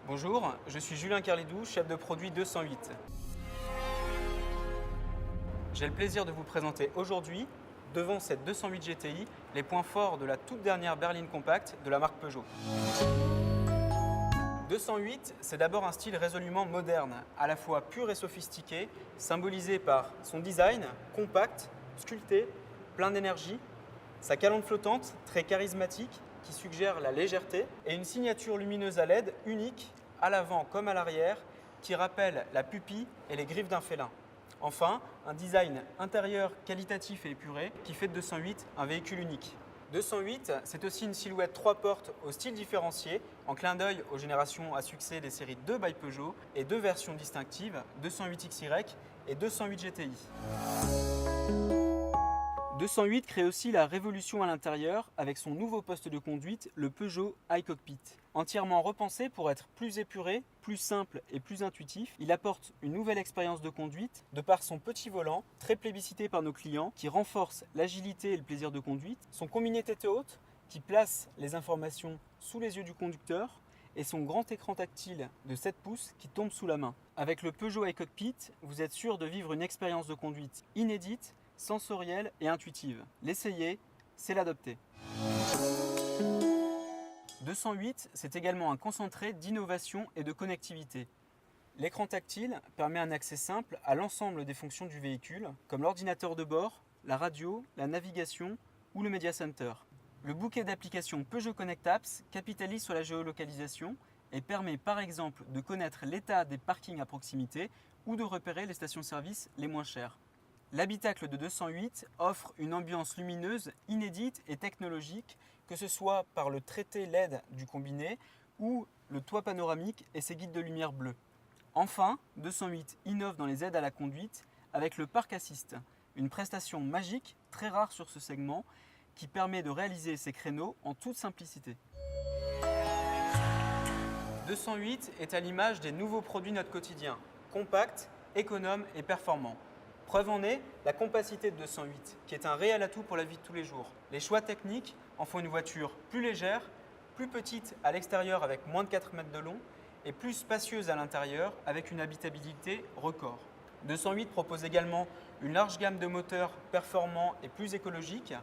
Bonjour, je suis Julien Carlidou, chef de produit 208. J'ai le plaisir de vous présenter aujourd'hui, devant cette 208 GTI, les points forts de la toute dernière berline compacte de la marque Peugeot. 208, c'est d'abord un style résolument moderne, à la fois pur et sophistiqué, symbolisé par son design compact, sculpté, plein d'énergie, sa calandre flottante, très charismatique, qui suggère la légèreté, et une signature lumineuse à LED unique, à l'avant comme à l'arrière, qui rappelle la pupille et les griffes d'un félin. Enfin, un design intérieur qualitatif et épuré qui fait de 208 un véhicule unique. 208, c'est aussi une silhouette 3 portes au style différencié, en clin d'œil aux générations à succès des séries 2 by Peugeot et deux versions distinctives, 208XY et 208 GTI. 208 crée aussi la révolution à l'intérieur avec son nouveau poste de conduite, le Peugeot iCockpit. Entièrement repensé pour être plus épuré, plus simple et plus intuitif, il apporte une nouvelle expérience de conduite de par son petit volant, très plébiscité par nos clients, qui renforce l'agilité et le plaisir de conduite, son combiné tête haute qui place les informations sous les yeux du conducteur et son grand écran tactile de 7 pouces qui tombe sous la main. Avec le Peugeot iCockpit, vous êtes sûr de vivre une expérience de conduite inédite, sensorielle et intuitive. L'essayer, c'est l'adopter. 208, c'est également un concentré d'innovation et de connectivité. L'écran tactile permet un accès simple à l'ensemble des fonctions du véhicule, comme l'ordinateur de bord, la radio, la navigation ou le Media Center. Le bouquet d'applications Peugeot Connect Apps capitalise sur la géolocalisation et permet par exemple de connaître l'état des parkings à proximité ou de repérer les stations-service les moins chères. L'habitacle de 208 offre une ambiance lumineuse, inédite et technologique, que ce soit par le traité LED du combiné ou le toit panoramique et ses guides de lumière bleue. Enfin, 208 innove dans les aides à la conduite avec le Park Assist, une prestation magique, très rare sur ce segment, qui permet de réaliser ces créneaux en toute simplicité. 208 est à l'image des nouveaux produits de notre quotidien, compact, économe et performant. Preuve en est la compacité de 208, qui est un réel atout pour la vie de tous les jours. Les choix techniques en font une voiture plus légère, plus petite à l'extérieur avec moins de 4 mètres de long et plus spacieuse à l'intérieur avec une habitabilité record. 208 propose également une large gamme de moteurs performants et plus écologiques,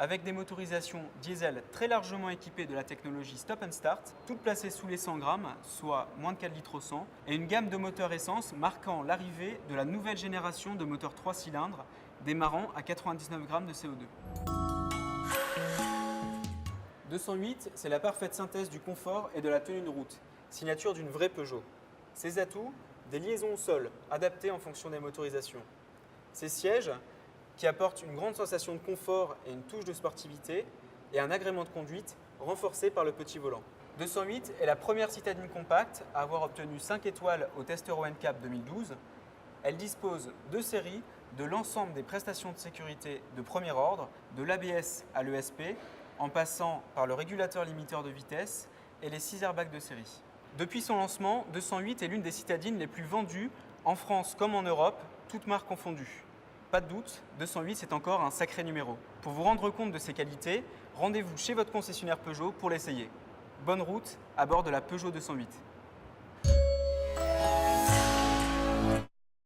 avec des motorisations diesel très largement équipées de la technologie Stop and Start, toutes placées sous les 100 grammes, soit moins de 4 litres au 100, et une gamme de moteurs essence marquant l'arrivée de la nouvelle génération de moteurs 3 cylindres, démarrant à 99 grammes de CO2. 208, c'est la parfaite synthèse du confort et de la tenue de route, signature d'une vraie Peugeot. Ses atouts, des liaisons au sol, adaptées en fonction des motorisations. Ses sièges, qui apporte une grande sensation de confort et une touche de sportivité, et un agrément de conduite renforcé par le petit volant. 208 est la première citadine compacte à avoir obtenu 5 étoiles au test Euro NCAP 2012. Elle dispose de série de l'ensemble des prestations de sécurité de premier ordre, de l'ABS à l'ESP, en passant par le régulateur limiteur de vitesse et les 6 airbags de série. Depuis son lancement, 208 est l'une des citadines les plus vendues en France comme en Europe, toutes marques confondues. Pas de doute, 208 c'est encore un sacré numéro. Pour vous rendre compte de ses qualités, rendez-vous chez votre concessionnaire Peugeot pour l'essayer. Bonne route à bord de la Peugeot 208.